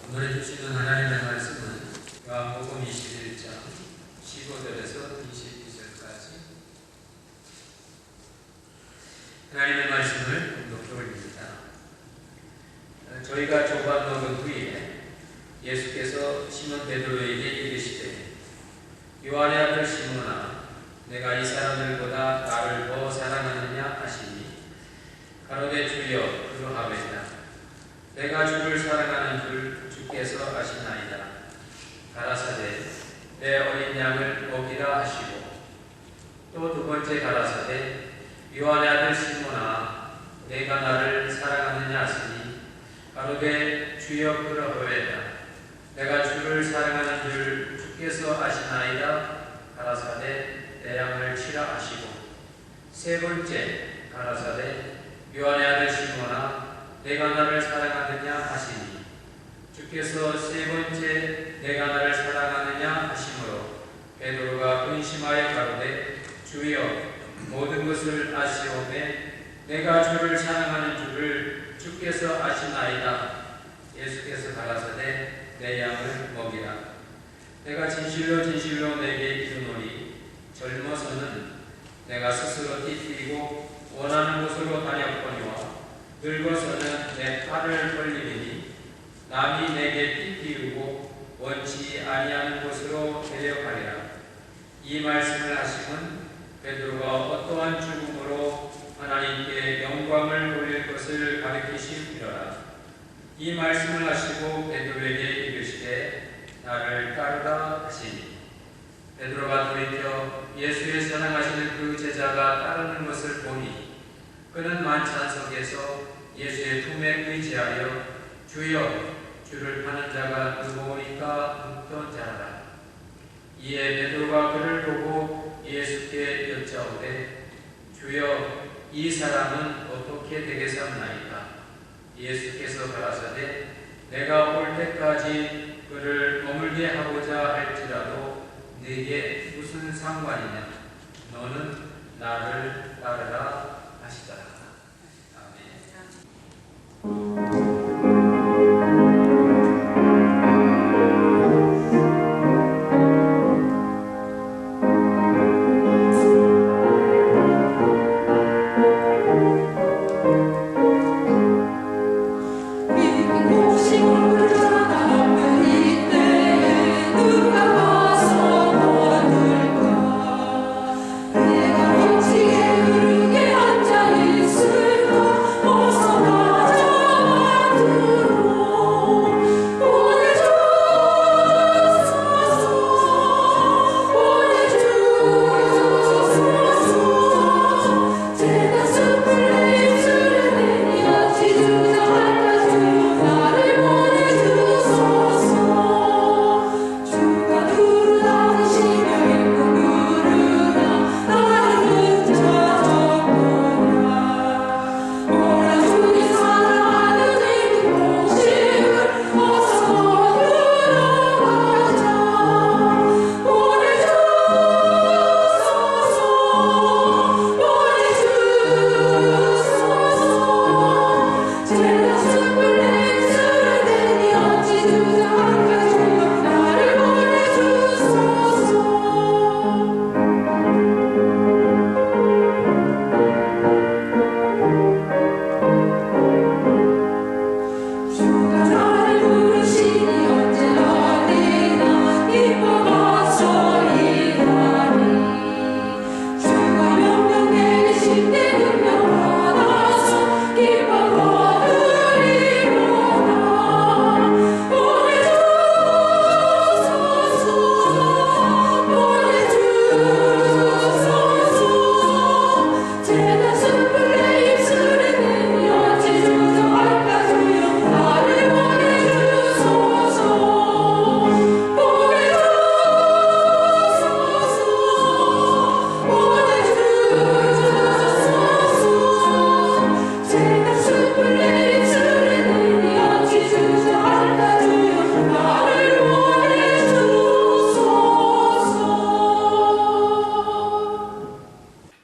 오늘 주시는 하나님의 말씀은 요한복음 21장 15절에서 22절까지 하나님의 말씀을 공독해 올립니다. 저희가 조반 먹은 후에 예수께서 시몬 베드로에게 이르시되 요한의 아들 시몬아 내가 이 사람들보다 나를 더 사랑하느냐 하시니 가로되 주여 그러하외다. 내가 주를 사랑하는 줄 주께서 아시나이다. 가라사대 내 어린 양을 먹이라 하시고 또 두 번째 가라사대 요한의 아들 시몬아 내가 나를 사랑하느냐 하시니 가로되 주여 그러하외다. 내가 주를 사랑하는 줄 주께서 아시나이다. 가라사대 내 양을 치라 하시고 세 번째 가라사대 요한의 아들 시몬아 내가 나를 사랑하느냐 하시니 주께서 세 번째 내가 나를 사랑하느냐 하시므로 베드로가 근심하여 가로되 주여 모든 것을 아시오매 내가 주를 사랑하는 줄을 주께서 아시나이다. 예수께서 가라사대 내 양을 먹이라. 내가 진실로 진실로 내게 이르노니 젊어서는 내가 스스로 띠띠고 원하는 곳으로 다녔거니와 늙어서는 내 팔을 벌리리니 남이 내게 띠띠우고 원치 아니하는 곳으로 데려가리라. 이 말씀을 하심은 베드로가 어떠한 죽음으로 하나님께 영광을 돌릴 것을 가리키심이로라. 이 말씀을 하시고 베드로에게 이르시되 나를 따르라 하시니 베드로가 돌이켜 예수의 사랑하시는 그 제자가 따르는 것을 보니 그는 만찬석에서 예수의 품에 의지하여 주여 주를 파는 자가 누구오니까 묻던 자라. 이에 베드로가 그를 보고 예수께 여짜오되 주여 이 사람은 어떻게 되겠사옵나이까. 예수께서 가라사대 내가 올 때까지 그를 머물게 하고자 할지라도 네게 무슨 상관이냐. 너는 나를 따르라 하시더라. 아멘.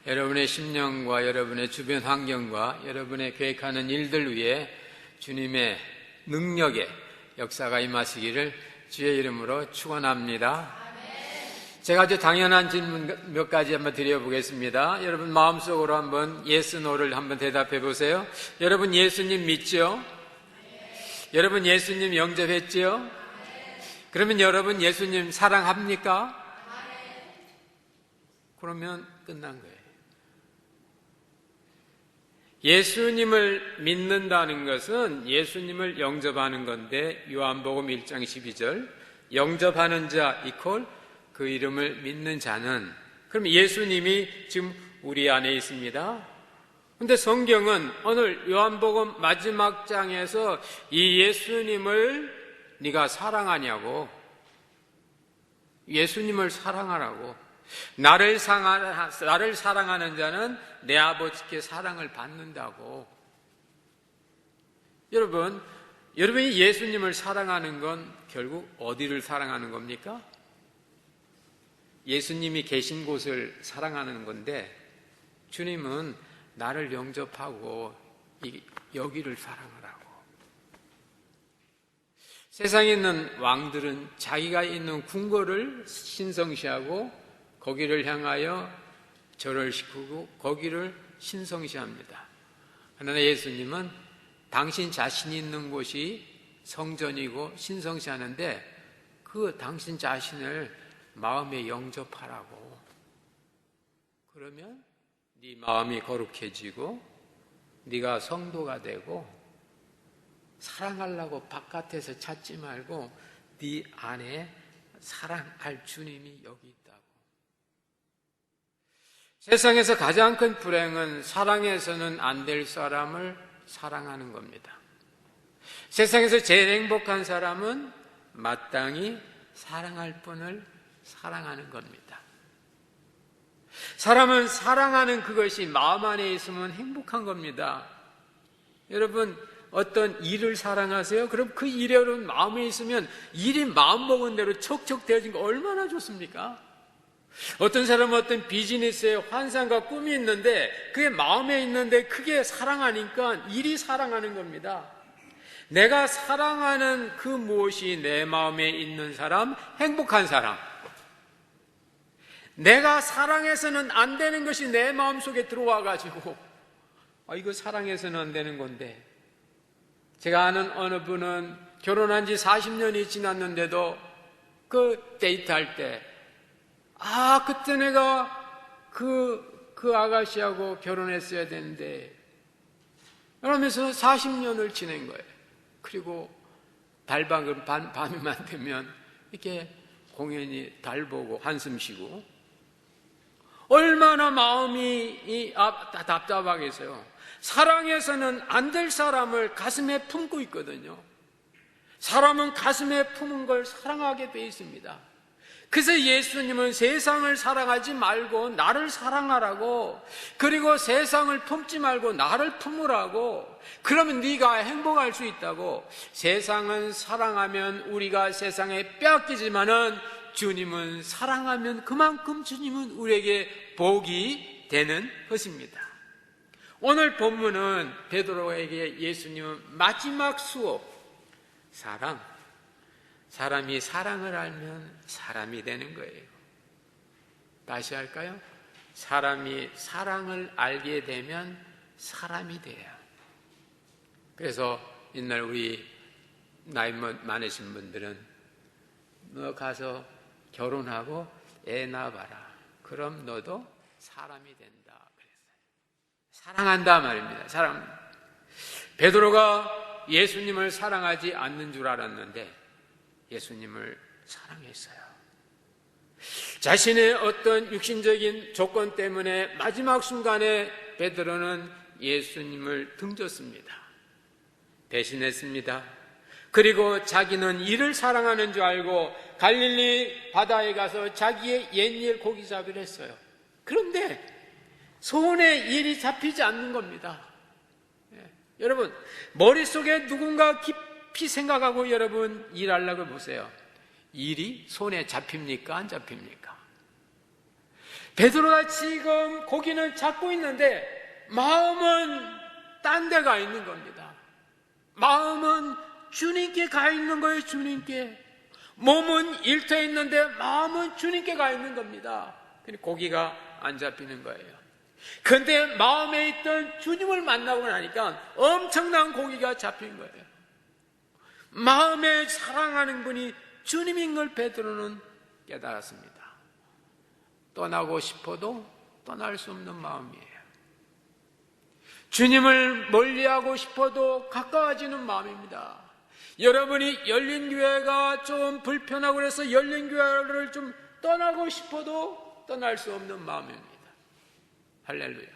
여러분의 심령과 여러분의 주변 환경과 여러분의 계획하는 일들 위에 주님의 능력에 역사가 임하시기를 주의 이름으로 축원합니다. 제가 아주 당연한 질문 몇 가지 한번 드려보겠습니다. 여러분 마음속으로 한번 yes, no를 한번 대답해 보세요. 여러분 예수님 믿죠? 여러분 예수님 영접했지요? 그러면 여러분 예수님 사랑합니까? 그러면 끝난 거예요. 예수님을 믿는다는 것은 예수님을 영접하는 건데 요한복음 1장 12절 영접하는 자 이퀄 그 이름을 믿는 자는, 그럼 예수님이 지금 우리 안에 있습니다. 근데 성경은 오늘 요한복음 마지막 장에서 이 예수님을 네가 사랑하냐고, 예수님을 사랑하라고, 나를 사랑하는 자는 내 아버지께 사랑을 받는다고. 여러분이 예수님을 사랑하는 건 결국 어디를 사랑하는 겁니까? 예수님이 계신 곳을 사랑하는 건데, 주님은 나를 영접하고 여기를 사랑하라고. 세상에 있는 왕들은 자기가 있는 궁궐을 신성시하고 거기를 향하여 절을 시키고 거기를 신성시합니다. 그러나 예수님은 당신 자신이 있는 곳이 성전이고 신성시하는데 그 당신 자신을 마음에 영접하라고. 그러면 네 마음이 거룩해지고 네가 성도가 되고 사랑하려고 바깥에서 찾지 말고 네 안에 사랑할 주님이 여기 있다고. 세상에서 가장 큰 불행은 사랑해서는 안 될 사람을 사랑하는 겁니다. 세상에서 제일 행복한 사람은 마땅히 사랑할 분을 사랑하는 겁니다. 사람은 사랑하는 그것이 마음 안에 있으면 행복한 겁니다. 여러분 어떤 일을 사랑하세요? 그럼 그 일에 마음에 있으면 일이 마음먹은 대로 척척 되어진 거 얼마나 좋습니까? 어떤 사람은 어떤 비즈니스에 환상과 꿈이 있는데 그게 마음에 있는데 그게 사랑하니까 일이 사랑하는 겁니다. 내가 사랑하는 그 무엇이 내 마음에 있는 사람, 행복한 사람. 내가 사랑해서는 안 되는 것이 내 마음속에 들어와가지고 이거 사랑해서는 안 되는 건데, 제가 아는 어느 분은 결혼한 지 40년이 지났는데도 그 데이트할 때 그때 내가 그 아가씨하고 결혼했어야 되는데 그러면서 40년을 지낸 거예요. 그리고 달방은 밤에만 되면 이렇게 공연히 달 보고 한숨 쉬고 얼마나 마음이 답답하겠어요. 사랑해서는 안 될 사람을 가슴에 품고 있거든요. 사람은 가슴에 품은 걸 사랑하게 돼 있습니다. 그래서 예수님은 세상을 사랑하지 말고 나를 사랑하라고, 그리고 세상을 품지 말고 나를 품으라고, 그러면 네가 행복할 수 있다고. 세상은 사랑하면 우리가 세상에 빼앗기지만은 주님은 사랑하면 그만큼 주님은 우리에게 복이 되는 것입니다. 오늘 본문은 베드로에게 예수님은 마지막 수업, 사람이 사랑을 알면 사람이 되는 거예요. 다시 할까요? 사람이 사랑을 알게 되면 사람이 돼요. 그래서 옛날 우리 나이 많으신 분들은 너 가서 결혼하고 애 낳아봐라. 그럼 너도 사람이 된다 그랬어요. 사랑한다 말입니다. 베드로가 예수님을 사랑하지 않는 줄 알았는데 예수님을 사랑했어요. 자신의 어떤 육신적인 조건 때문에 마지막 순간에 베드로는 예수님을 등졌습니다. 배신했습니다. 그리고 자기는 이를 사랑하는 줄 알고 갈릴리 바다에 가서 자기의 옛일 고기잡이를 했어요. 그런데 손에 일이 잡히지 않는 겁니다. 여러분 머릿속에 누군가 깊이 생각하고 여러분 일하려고 보세요. 일이 손에 잡힙니까? 안 잡힙니까? 베드로가 지금 고기는 잡고 있는데 마음은 딴 데가 있는 겁니다. 마음은 주님께 가 있는 거예요. 주님께. 몸은 일터에 있는데 마음은 주님께 가 있는 겁니다. 고기가 안 잡히는 거예요. 그런데 마음에 있던 주님을 만나고 나니까 엄청난 고기가 잡힌 거예요. 마음에 사랑하는 분이 주님인 걸 베드로는 깨달았습니다. 떠나고 싶어도 떠날 수 없는 마음이에요. 주님을 멀리하고 싶어도 가까워지는 마음입니다. 여러분이 열린교회가 좀 불편하고 그래서 열린교회를 좀 떠나고 싶어도 떠날 수 없는 마음입니다. 할렐루야.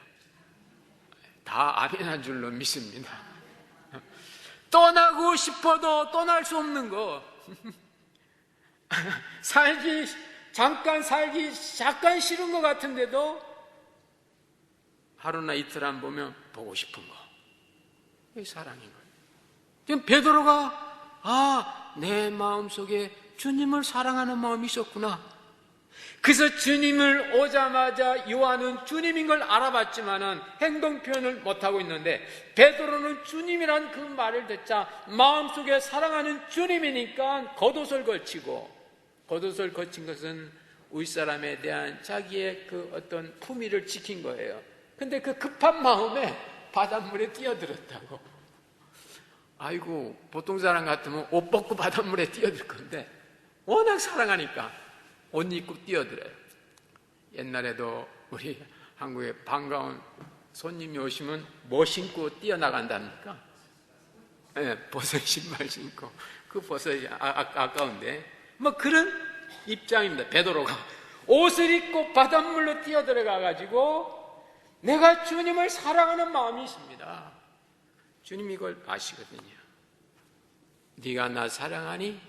다 아멘한 줄로 믿습니다. 떠나고 싶어도 떠날 수 없는 거. 잠깐 싫은 것 같은데도 하루나 이틀 안 보면 보고 싶은 거. 그게 사랑인 거예요. 지금 베드로가 내 마음속에 주님을 사랑하는 마음이 있었구나. 그래서 주님을 오자마자 요한은 주님인 걸 알아봤지만은 행동 표현을 못하고 있는데 베드로는 주님이란 그 말을 듣자 마음속에 사랑하는 주님이니까 겉옷을 걸치고, 겉옷을 걸친 것은 윗사람에 대한 자기의 그 어떤 품위를 지킨 거예요. 근데 그 급한 마음에 바닷물에 뛰어들었다고. 아이고, 보통 사람 같으면 옷 벗고 바닷물에 뛰어들 건데 워낙 사랑하니까 옷 입고 뛰어들어요. 옛날에도 우리 한국에 반가운 손님이 오시면 뭐 신고 뛰어나간답니까? 네, 버섯 신발 신고. 그 버섯이 아까운데 뭐 그런 입장입니다. 베드로가 옷을 입고 바닷물로 뛰어들어가 가지고 내가 주님을 사랑하는 마음이 있습니다. 주님이 이걸 아시거든요. 네가 나 사랑하니?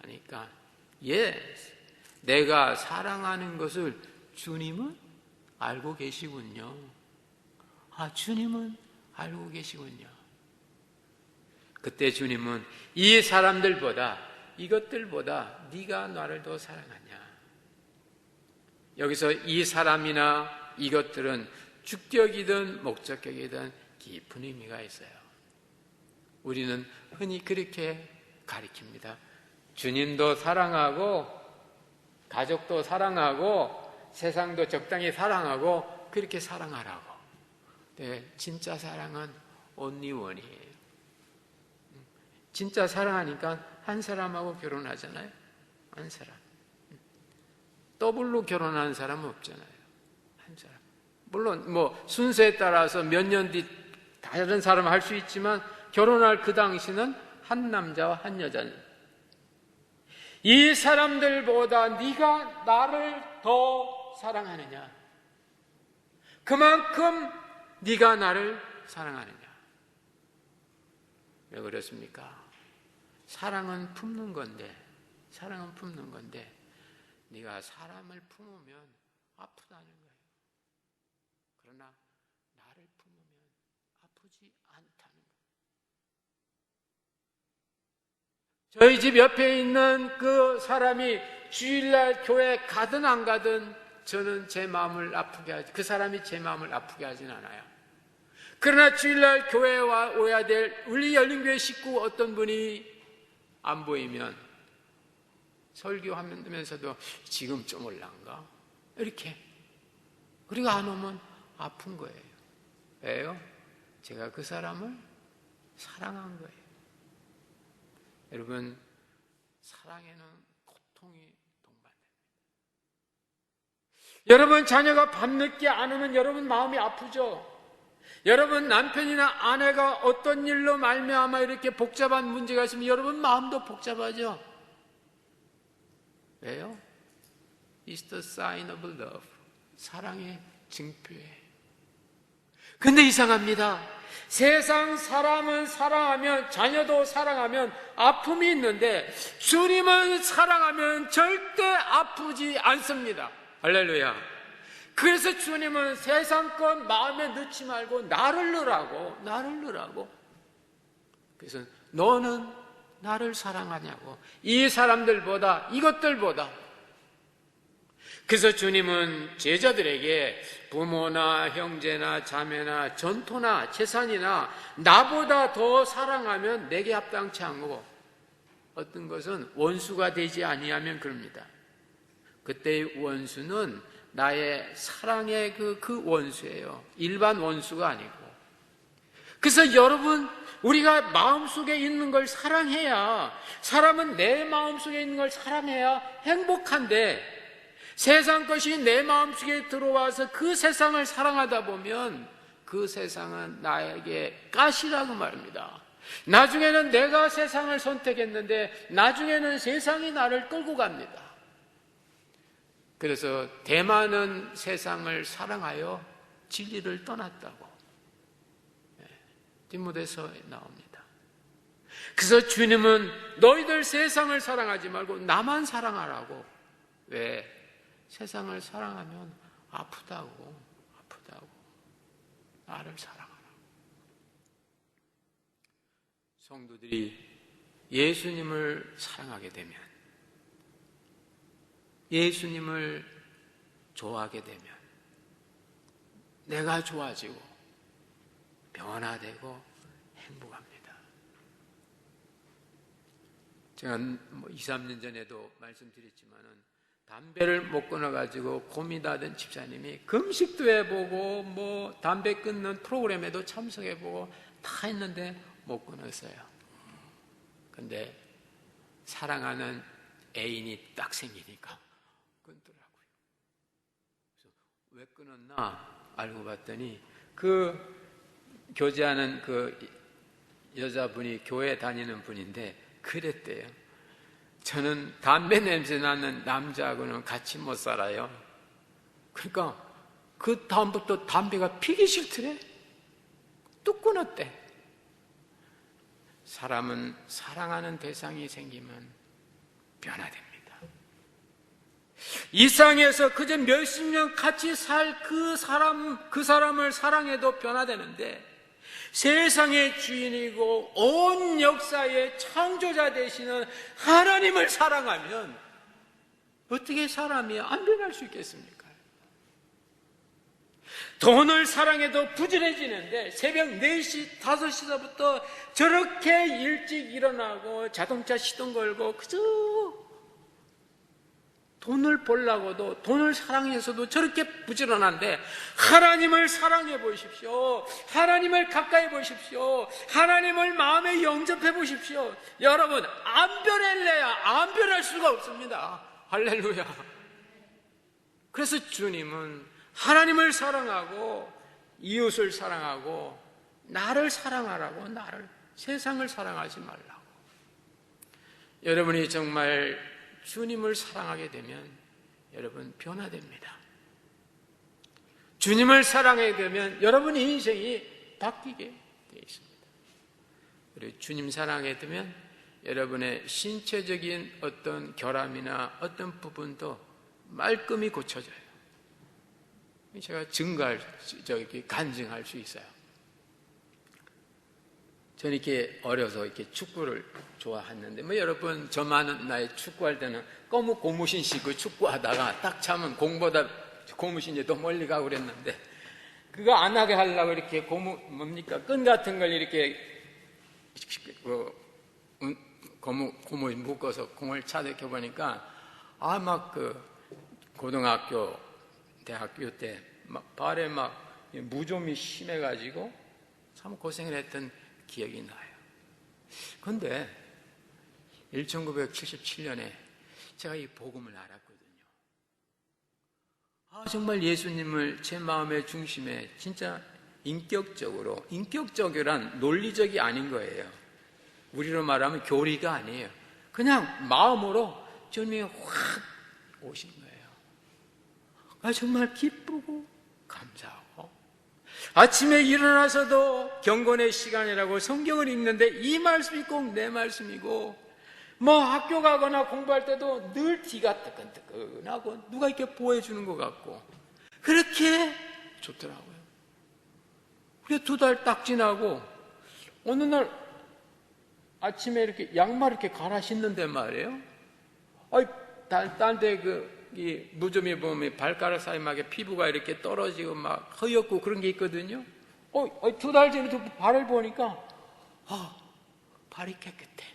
하니까 yes. 내가 사랑하는 것을 주님은 알고 계시군요. 주님은 알고 계시군요. 그때 주님은 이 사람들보다, 이것들보다 네가 나를 더 사랑하냐. 여기서 이 사람이나 이것들은 주격이든 목적격이든 깊은 의미가 있어요. 우리는 흔히 그렇게 가리킵니다. 주님도 사랑하고 가족도 사랑하고 세상도 적당히 사랑하고 그렇게 사랑하라고. 네, 진짜 사랑은 only one이에요. 진짜 사랑하니까 한 사람하고 결혼하잖아요. 한 사람. 더블로 결혼하는 사람은 없잖아요. 한 사람. 물론 뭐 순서에 따라서 몇 년 뒤 다른 사람 할 수 있지만 결혼할 그 당시는 한 남자와 한 여자는 이 사람들보다 네가 나를 더 사랑하느냐, 그만큼 네가 나를 사랑하느냐. 왜 그렇습니까? 사랑은 품는 건데, 사랑은 품는 건데 네가 사람을 품으면 아프다는 거예요. 그러나 나를 품으면 아프지 않다는 거예요. 저희 집 옆에 있는 그 사람이 주일날 교회 가든 안 가든 저는 제 마음을 아프게 하지, 그 사람이 제 마음을 아프게 하진 않아요. 그러나 주일날 교회에 오야 될 우리 열린교회 식구 어떤 분이 안 보이면 설교하면서도 지금 좀 올란가? 이렇게. 그리고 안 오면 아픈 거예요. 왜요? 제가 그 사람을 사랑한 거예요. 여러분, 사랑에는 고통이 동반됩니다. 여러분 자녀가 밤늦게 안 오면 여러분 마음이 아프죠? 여러분 남편이나 아내가 어떤 일로 말미암아 이렇게 복잡한 문제가 있으면 여러분 마음도 복잡하죠? 왜요? It's the sign of love. 사랑의 증표예요. 근데 이상합니다. 세상 사람은 사랑하면, 자녀도 사랑하면 아픔이 있는데 주님은 사랑하면 절대 아프지 않습니다. 할렐루야. 그래서 주님은 세상 것 마음에 넣지 말고 나를 넣으라고. 그래서 너는 나를 사랑하냐고. 이 사람들보다, 이것들보다. 그래서 주님은 제자들에게 부모나 형제나 자매나 전토나 재산이나 나보다 더 사랑하면 내게 합당치 않고 어떤 것은 원수가 되지 아니하면 그럽니다. 그때의 원수는 나의 사랑의 그 원수예요. 일반 원수가 아니고. 그래서 여러분, 우리가 마음속에 있는 걸 사랑해야, 사람은 내 마음속에 있는 걸 사랑해야 행복한데, 세상 것이 내 마음속에 들어와서 그 세상을 사랑하다 보면 그 세상은 나에게 가시라고 말입니다. 나중에는 내가 세상을 선택했는데 나중에는 세상이 나를 끌고 갑니다. 그래서 대만은 세상을 사랑하여 진리를 떠났다고 디모데서에 나옵니다. 그래서 주님은 너희들 세상을 사랑하지 말고 나만 사랑하라고. 왜? 세상을 사랑하면 아프다고 나를 사랑하라고. 성도들이 예수님을 사랑하게 되면, 예수님을 좋아하게 되면 내가 좋아지고 변화되고 행복합니다. 제가 2, 3년 전에도 말씀드렸지만은 담배를 못 끊어가지고 고민하던 집사님이 금식도 해보고 담배 끊는 프로그램에도 참석해보고 다 했는데 못 끊었어요. 근데 사랑하는 애인이 딱 생기니까 끊더라고요. 그래서 왜 끊었나 알고 봤더니 그 교제하는 그 여자분이 교회 다니는 분인데 그랬대요. 저는 담배 냄새 나는 남자하고는 같이 못 살아요. 그러니까 그 다음부터 담배가 피기 싫더래. 뚝 끊었대. 사람은 사랑하는 대상이 생기면 변화됩니다. 이 땅에서 그저 몇십 년 같이 살 그 사람을 사랑해도 변화되는데, 세상의 주인이고 온 역사의 창조자 되시는 하나님을 사랑하면 어떻게 사람이 안 변할 수 있겠습니까? 돈을 사랑해도 부지런해지는데 새벽 4시, 5시서부터 저렇게 일찍 일어나고 자동차 시동 걸고 그저 돈을 벌려고도, 돈을 사랑해서도 저렇게 부지런한데 하나님을 사랑해 보십시오. 하나님을 가까이 보십시오. 하나님을 마음에 영접해 보십시오. 여러분, 안 변할래야 안 변할 수가 없습니다. 할렐루야. 그래서 주님은 하나님을 사랑하고 이웃을 사랑하고 나를 사랑하라고, 나를, 세상을 사랑하지 말라고. 여러분이 정말 주님을 사랑하게 되면 여러분 변화됩니다. 주님을 사랑하게 되면 여러분의 인생이 바뀌게 되어 있습니다. 그리고 주님 사랑하게 되면 여러분의 신체적인 어떤 결함이나 어떤 부분도 말끔히 고쳐져요. 제가 간증할 수 있어요. 저는 이렇게 어려서 이렇게 축구를 좋아했는데, 여러분, 저 많은 나이 축구할 때는 고무신 신고 축구하다가 딱 차면 공보다 고무신이 더 멀리 가고 그랬는데, 그거 안 하게 하려고 이렇게 끈 같은 걸 이렇게 고무 묶어서 공을 차득해 보니까, 고등학교, 대학교 때 발에 무좀이 심해가지고 참 고생을 했던 기억이 나요. 그런데 1977년에 제가 이 복음을 알았거든요. 정말 예수님을 제 마음의 중심에 진짜 인격적이란 논리적이 아닌 거예요. 우리로 말하면 교리가 아니에요. 그냥 마음으로 주님이 확 오신 거예요. 정말 기쁘고 감사하고, 아침에 일어나서도 경건의 시간이라고 성경을 읽는데 이 말씀이 꼭 내 말씀이고, 학교 가거나 공부할 때도 늘 뒤가 뜨끈뜨끈하고 누가 이렇게 보여주는 것 같고 그렇게 좋더라고요. 그게 2달 딱 지나고 어느 날 아침에 이렇게 양말 이렇게 갈아 신는데 말이에요. 딴 데 이 무좀이 보면 발가락 사이막에 피부가 이렇게 떨어지고 막 허옇고 그런 게 있거든요. 2달 전에 발을 보니까 발이 깨끗해.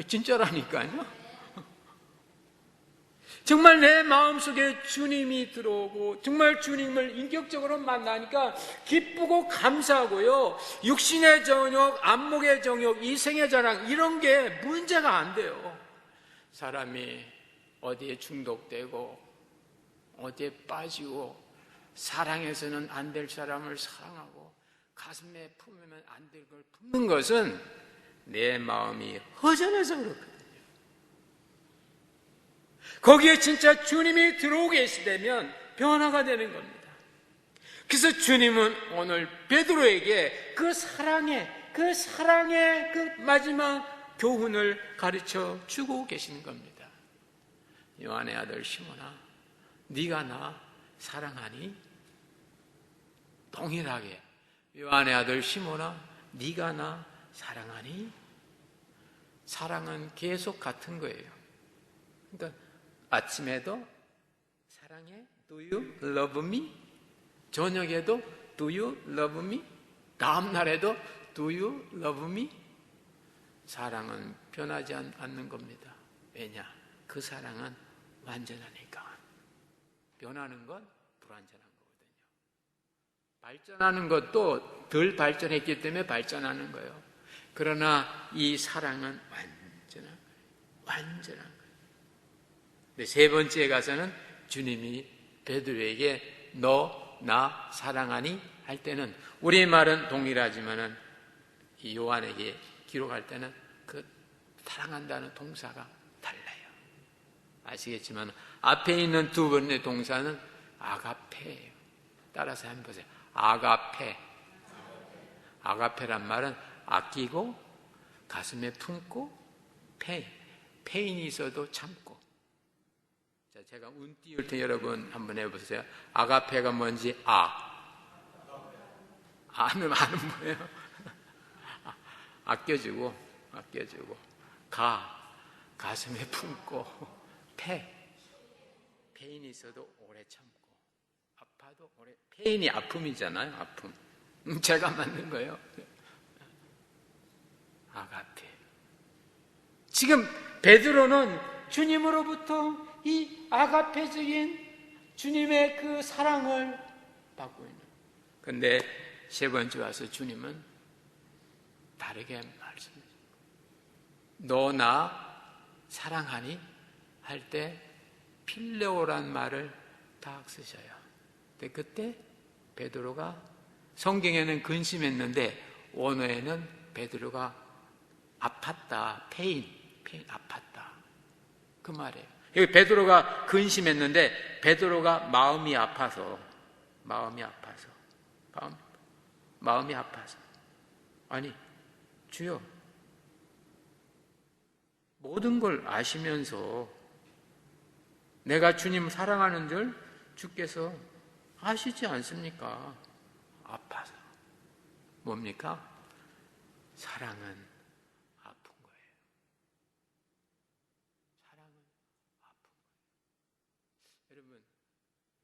진짜라니까요. 정말 내 마음속에 주님이 들어오고 정말 주님을 인격적으로 만나니까 기쁘고 감사하고요. 육신의 정욕, 안목의 정욕, 이생의 자랑 이런 게 문제가 안 돼요. 사람이 어디에 중독되고 어디에 빠지고 사랑해서는 안 될 사람을 사랑하고 가슴에 품으면 안 될 걸 품는 것은 내 마음이 허전해서 그렇거든요. 거기에 진짜 주님이 들어오고 계시다면 변화가 되는 겁니다. 그래서 주님은 오늘 베드로에게 그 사랑의 그 마지막 교훈을 가르쳐 주고 계시는 겁니다. 요한의 아들 시몬아, 네가 나 사랑하니? 동일하게 요한의 아들 시몬아, 네가 나 사랑하니? 사랑은 계속 같은 거예요. 그러니까 아침에도 사랑해? Do you love me? 저녁에도 Do you love me? 다음 날에도 Do you love me? 사랑은 변하지 않는 겁니다. 왜냐? 그 사랑은 완전하니까. 변하는 건 불완전한 거거든요. 발전하는 것도 덜 발전했기 때문에 발전하는 거예요. 그러나 이 사랑은 완전한 거예요. 세 번째에 가서는 주님이 베드로에게 너 나 사랑하니? 할 때는 우리말은 동일하지만은 이 요한에게 기록할 때는 그 사랑한다는 동사가 달라요. 아시겠지만 앞에 있는 두 번의 동사는 아가페예요. 따라서 한번 보세요. 아가페. 아가페란 말은 아끼고 가슴에 품고 페인이 있어도 참고. 자, 제가 운 띄울 때 여러분 한번 해보세요. 아가페가 뭔지 아는 뭐예요? 아껴주고 가슴에 품고 페인이 있어도 오래 참고 아파도 오래. 페인이 아픔이잖아요. 아픔. 제가 만든 거예요. 아가페. 지금 베드로는 주님으로부터 이 아가페적인 주님의 그 사랑을 받고 있는. 그런데 세 번째 와서 주님은 다르게 말씀해요. 너 나 사랑하니? 할 때 필레오란 말을 다 쓰셔요. 근데 그때 베드로가 성경에는 근심했는데 원어에는 베드로가 아팠다. 페인 아팠다. 그 말이에요. 여기 베드로가 근심했는데 베드로가 마음이 아파서 아니 주여 모든 걸 아시면서 내가 주님 사랑하는 줄 주께서 아시지 않습니까? 아파서. 뭡니까? 사랑은 아픈 거예요. 사랑은 아픈 거예요. 여러분,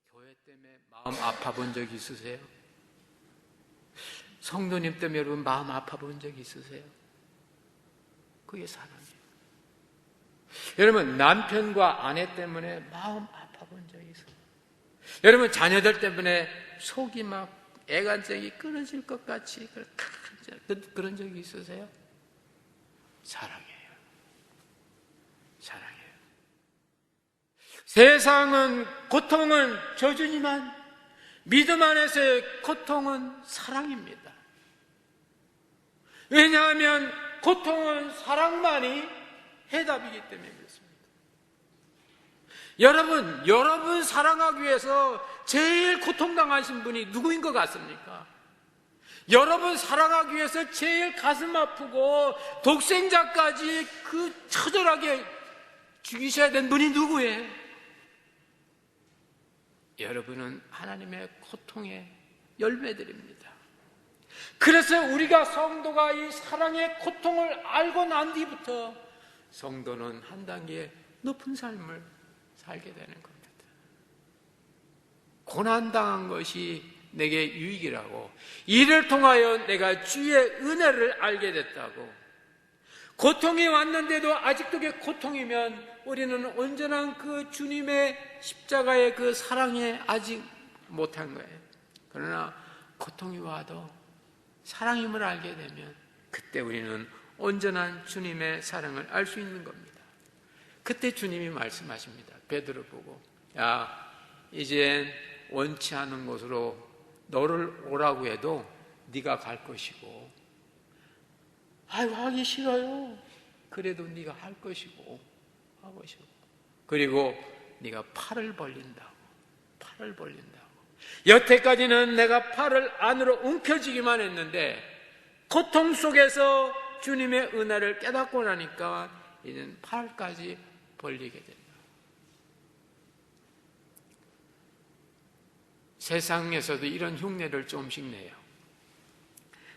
교회 때문에 마음 아파 본 적 있으세요? 성도님 때문에 여러분 마음 아파 본 적 있으세요? 그게 사랑이에요. 여러분, 남편과 아내 때문에 마음 아파 본 적이 있어요. 여러분, 자녀들 때문에 속이 막 애간장이 끊어질 것 같이 그런 적이 있으세요? 사랑해요. 세상은 고통은 저주지만 믿음 안에서의 고통은 사랑입니다. 왜냐하면 고통은 사랑만이 해답이기 때문에 그렇습니다. 여러분 사랑하기 위해서 제일 고통당하신 분이 누구인 것 같습니까? 여러분 사랑하기 위해서 제일 가슴 아프고 독생자까지 그 처절하게 죽이셔야 된 분이 누구예요? 여러분은 하나님의 고통의 열매들입니다. 그래서 우리가 성도가 이 사랑의 고통을 알고 난 뒤부터 성도는 한 단계 높은 삶을 살게 되는 겁니다. 고난당한 것이 내게 유익이라고, 이를 통하여 내가 주의 은혜를 알게 됐다고. 고통이 왔는데도 아직도 그게 고통이면 우리는 온전한 그 주님의 십자가의 그 사랑에 아직 못한 거예요. 그러나 고통이 와도 사랑임을 알게 되면 그때 우리는 온전한 주님의 사랑을 알 수 있는 겁니다. 그때 주님이 말씀하십니다. 베드로 보고, 야, 이젠 원치 않은 곳으로 너를 오라고 해도 네가 갈 것이고, 아이고 하기 싫어요. 그래도 네가 할 것이고, 그리고 네가 팔을 벌린다고. 여태까지는 내가 팔을 안으로 움켜쥐기만 했는데 고통 속에서 주님의 은혜를 깨닫고 나니까 이제는 팔까지 벌리게 된다. 세상에서도 이런 흉내를 조금씩 내요.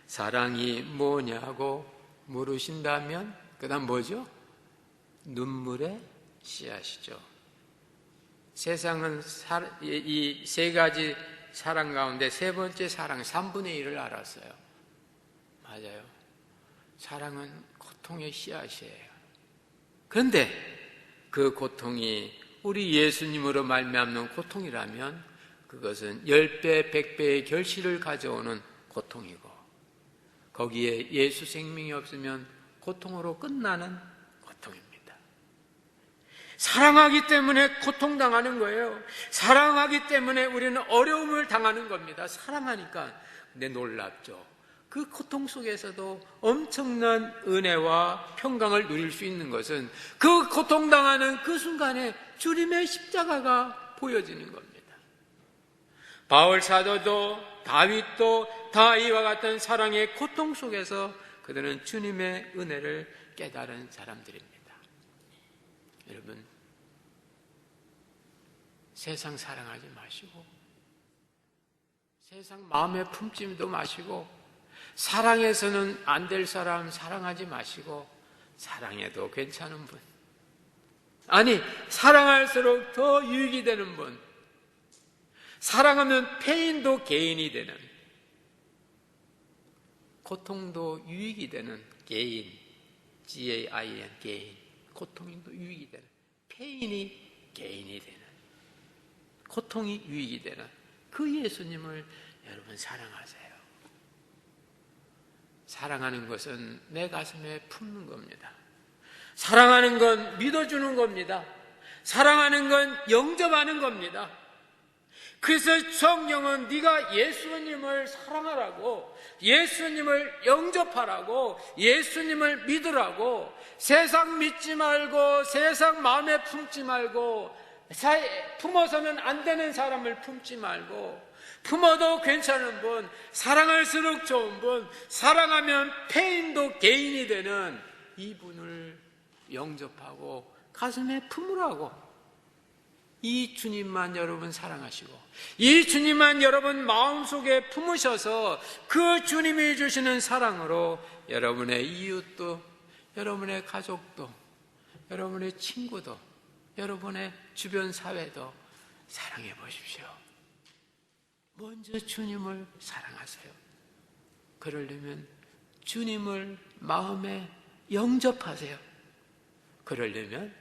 사랑이 뭐냐고 물으신다면 그 다음 뭐죠? 눈물의 씨앗이죠. 세상은 이 세 가지 사랑 가운데 세 번째 사랑 3분의 1을 알았어요. 맞아요. 사랑은 고통의 씨앗이에요. 그런데 그 고통이 우리 예수님으로 말미암는 고통이라면 그것은 10배, 100배의 결실을 가져오는 고통이고, 거기에 예수 생명이 없으면 고통으로 끝나는 고통입니다. 사랑하기 때문에 고통당하는 거예요. 사랑하기 때문에 우리는 어려움을 당하는 겁니다. 사랑하니까. 근데 놀랍죠. 그 고통 속에서도 엄청난 은혜와 평강을 누릴 수 있는 것은 그 고통당하는 그 순간에 주님의 십자가가 보여지는 겁니다. 바울 사도도 다윗도 다 이와 같은 사랑의 고통 속에서 그들은 주님의 은혜를 깨달은 사람들입니다. 여러분, 세상 사랑하지 마시고, 세상 마음에 품지도 마시고, 사랑해서는 안 될 사람 사랑하지 마시고, 사랑해도 괜찮은 분, 아니 사랑할수록 더 유익이 되는 분, 사랑하면 페인도 개인이 되는, 고통도 유익이 되는 개인, G-A-I-N, 개인, 고통도 유익이 되는, 페인이 개인이 되는, 고통이 유익이 되는 그 예수님을 여러분 사랑하세요. 사랑하는 것은 내 가슴에 품는 겁니다. 사랑하는 건 믿어주는 겁니다. 사랑하는 건 영접하는 겁니다. 그래서 성령은 네가 예수님을 사랑하라고, 예수님을 영접하라고, 예수님을 믿으라고, 세상 믿지 말고, 세상 마음에 품지 말고, 품어서는 안 되는 사람을 품지 말고, 품어도 괜찮은 분, 사랑할수록 좋은 분, 사랑하면 페인도 개인이 되는 이분을 영접하고 가슴에 품으라고. 이 주님만 여러분 사랑하시고, 이 주님만 여러분 마음속에 품으셔서 그 주님이 주시는 사랑으로 여러분의 이웃도, 여러분의 가족도, 여러분의 친구도, 여러분의 주변 사회도 사랑해 보십시오. 먼저 주님을 사랑하세요. 그러려면 주님을 마음에 영접하세요. 그러려면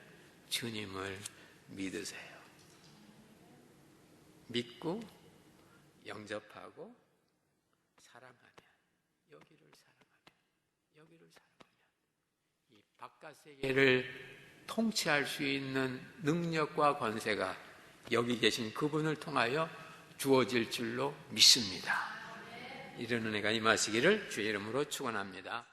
주님을 믿으세요. 믿고 영접하고 사랑하면, 여기를 사랑하면 이 바깥 세계를 통치할 수 있는 능력과 권세가 여기 계신 그분을 통하여 주어질 줄로 믿습니다. 이런 은혜가 임하시기를 주의 이름으로 축원합니다.